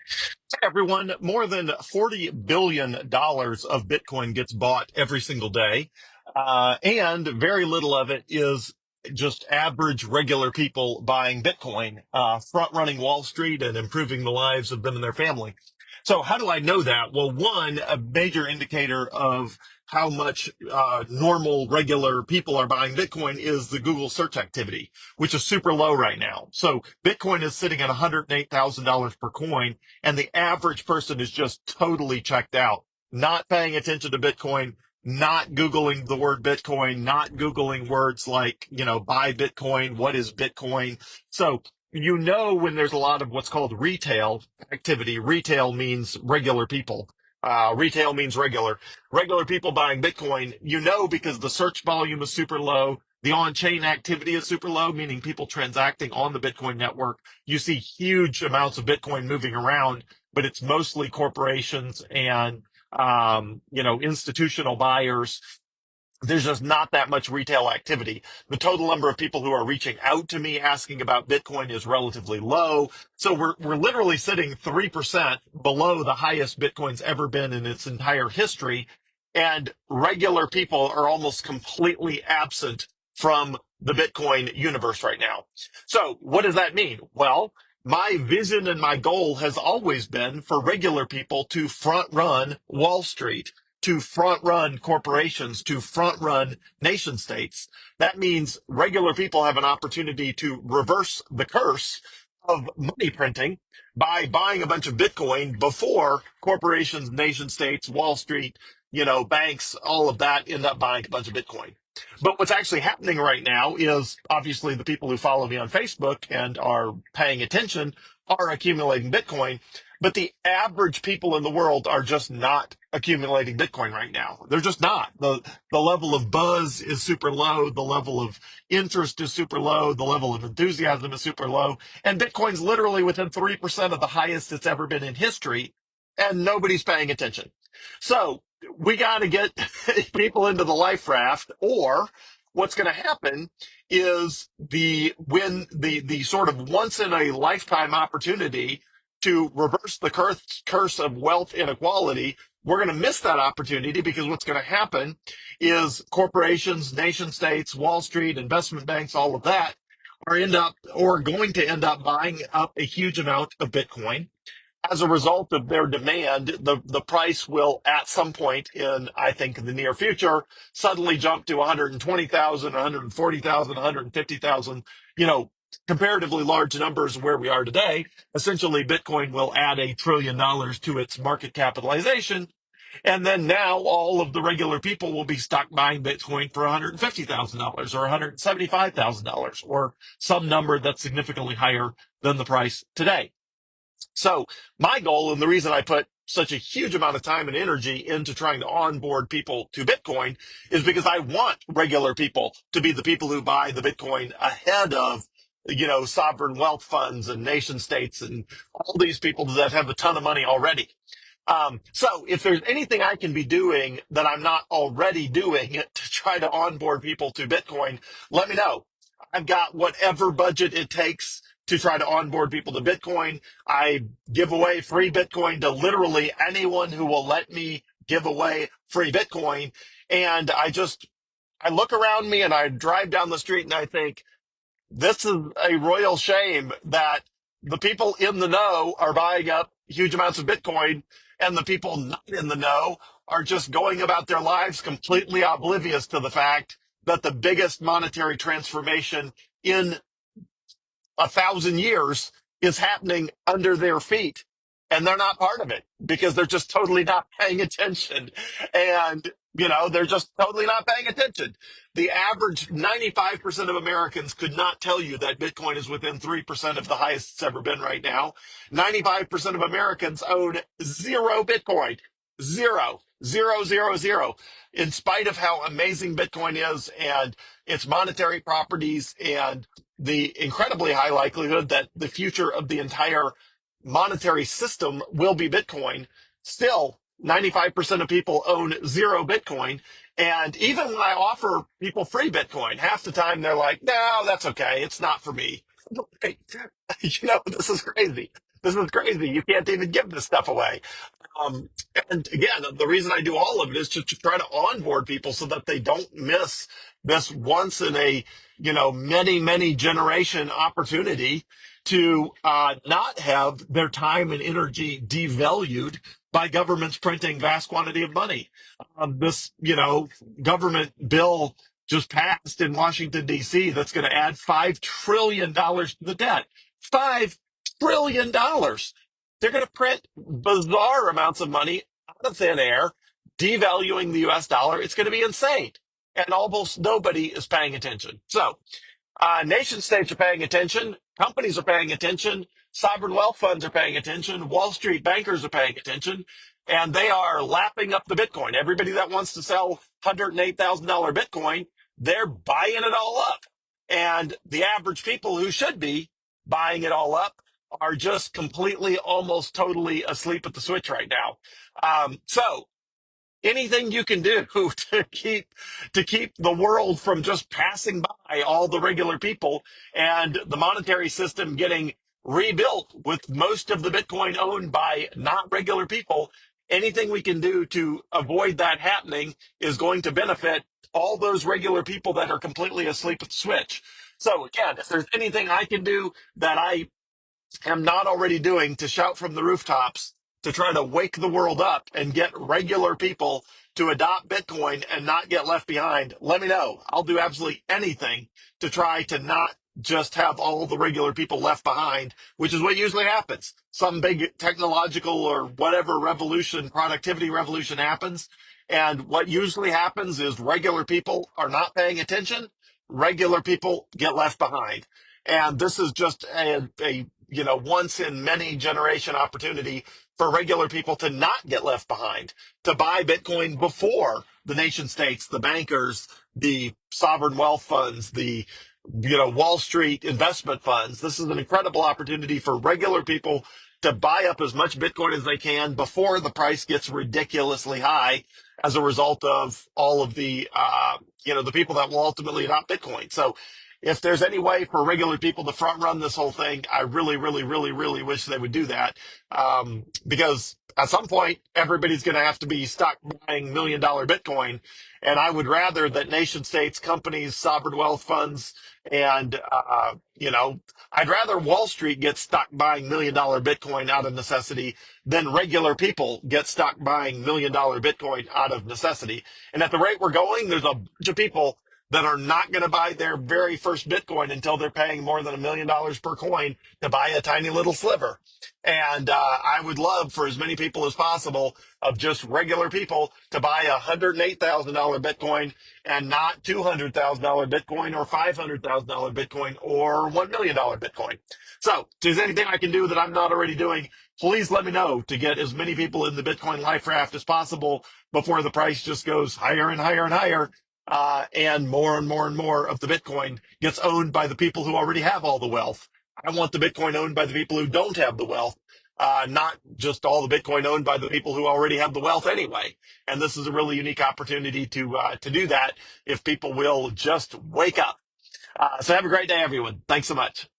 Hey, everyone, more than $40 billion of Bitcoin gets bought every single day. And very little of it is just average regular people buying Bitcoin, front running Wall Street and improving the lives of them and their family. So how do I know that? Well, one, a major indicator of how much normal, regular people are buying Bitcoin is the Google search activity, which is super low right now. So Bitcoin is sitting at $108,000 per coin, and the average person is just totally checked out, not paying attention to Bitcoin, not Googling the word Bitcoin, not Googling words like, buy Bitcoin, what is Bitcoin? So, when there's a lot of what's called retail activity. Retail means regular people. Retail means regular people buying Bitcoin, because the search volume is super low. The on-chain activity is super low, meaning people transacting on the Bitcoin network. You see huge amounts of Bitcoin moving around, but it's mostly corporations and, institutional buyers. There's just not that much retail activity. The total number of people who are reaching out to me asking about Bitcoin is relatively low. So we're literally sitting 3% below the highest Bitcoin's ever been in its entire history. And regular people are almost completely absent from the Bitcoin universe right now. So what does that mean? Well, my vision and my goal has always been for regular people to front run Wall Street, to front run corporations, to front run nation states. That means regular people have an opportunity to reverse the curse of money printing by buying a bunch of Bitcoin before corporations, nation states, Wall Street, banks, all of that end up buying a bunch of Bitcoin. But what's actually happening right now is obviously the people who follow me on Facebook and are paying attention are accumulating Bitcoin. But the average people in the world are just not accumulating Bitcoin right now. They're just not. The level of buzz is super low. The level of interest is super low. The level of enthusiasm is super low. And Bitcoin's literally within 3% of the highest it's ever been in history. And nobody's paying attention. So we got to get people into the life raft, or what's going to happen is the sort of once in a lifetime opportunity to reverse the curse of wealth inequality, we're going to miss that opportunity, because what's going to happen is corporations, nation states, Wall Street, investment banks, all of that are going to end up buying up a huge amount of Bitcoin. As a result of their demand, the price will at some point in, I think, the near future, suddenly jump to 120,000, 140,000, 150,000, comparatively large numbers where we are today. Essentially, Bitcoin will add $1 trillion to its market capitalization. And then now all of the regular people will be stuck buying Bitcoin for $150,000 or $175,000 or some number that's significantly higher than the price today. So my goal, and the reason I put such a huge amount of time and energy into trying to onboard people to Bitcoin, is because I want regular people to be the people who buy the Bitcoin ahead of, sovereign wealth funds and nation states and all these people that have a ton of money already. So if there's anything I can be doing that I'm not already doing to try to onboard people to Bitcoin, let me know. I've got whatever budget it takes to try to onboard people to Bitcoin. I give away free Bitcoin to literally anyone who will let me give away free Bitcoin. And I look around me and I drive down the street and I think, this is a royal shame that the people in the know are buying up huge amounts of Bitcoin, and the people not in the know are just going about their lives completely oblivious to the fact that the biggest monetary transformation in 1,000 years is happening under their feet, and they're not part of it because they're just totally not paying attention. And they're just totally not paying attention. The average 95% of Americans could not tell you that Bitcoin is within 3% of the highest it's ever been right now. 95% of Americans own zero Bitcoin. Zero, zero, zero, zero. In spite of how amazing Bitcoin is and its monetary properties and the incredibly high likelihood that the future of the entire monetary system will be Bitcoin, still 95% of people own zero Bitcoin. And even when I offer people free Bitcoin, half the time they're like, no, that's okay. It's not for me. This is crazy. This is crazy. You can't even give this stuff away. Um, and again, the reason I do all of it is to try to onboard people so that they don't miss this once in a, many, many generation opportunity to not have their time and energy devalued by governments printing vast quantity of money. This, government bill just passed in Washington, D.C. that's going to add $5 trillion to the debt. $5 trillion. They're going to print bizarre amounts of money out of thin air, devaluing the US dollar. It's going to be insane. And almost nobody is paying attention. So, nation states are paying attention. Companies are paying attention. Sovereign wealth funds are paying attention. Wall Street bankers are paying attention. And they are lapping up the Bitcoin. Everybody that wants to sell $108,000 Bitcoin, they're buying it all up. And the average people who should be buying it all up are just completely, almost totally asleep at the switch right now. So anything you can do to keep the world from just passing by all the regular people and the monetary system getting rebuilt with most of the Bitcoin owned by not regular people, anything we can do to avoid that happening is going to benefit all those regular people that are completely asleep at the switch. So again, if there's anything I can do that I am not already doing to shout from the rooftops to try to wake the world up and get regular people to adopt Bitcoin and not get left behind, let me know. I'll do absolutely anything to try to not just have all the regular people left behind, which is what usually happens. Some big technological or whatever revolution, productivity revolution happens. And what usually happens is regular people are not paying attention. Regular people get left behind. And this is just a once in many generation opportunity for regular people to not get left behind, to buy Bitcoin before the nation states, the bankers, the sovereign wealth funds, the Wall Street investment funds. This is an incredible opportunity for regular people to buy up as much Bitcoin as they can before the price gets ridiculously high as a result of all of the people that will ultimately adopt Bitcoin. So if there's any way for regular people to front run this whole thing, I really, really, really, really wish they would do that. Because at some point, everybody's going to have to be stuck buying $1 million Bitcoin. And I would rather that nation states, companies, sovereign wealth funds, and, I'd rather Wall Street get stuck buying $1 million Bitcoin out of necessity than regular people get stuck buying $1 million Bitcoin out of necessity. And at the rate we're going, there's a bunch of people that are not going to buy their very first Bitcoin until they're paying more than $1 million per coin to buy a tiny little sliver. And I would love for as many people as possible of just regular people to buy $108,000 Bitcoin and not $200,000 Bitcoin or $500,000 Bitcoin or $1 million Bitcoin. So, if there's anything I can do that I'm not already doing, please let me know to get as many people in the Bitcoin life raft as possible before the price just goes higher and higher and higher. And more and more and more of the Bitcoin gets owned by the people who already have all the wealth. I want the Bitcoin owned by the people who don't have the wealth, not just all the Bitcoin owned by the people who already have the wealth anyway. And this is a really unique opportunity to do that if people will just wake up. So have a great day, everyone. Thanks so much.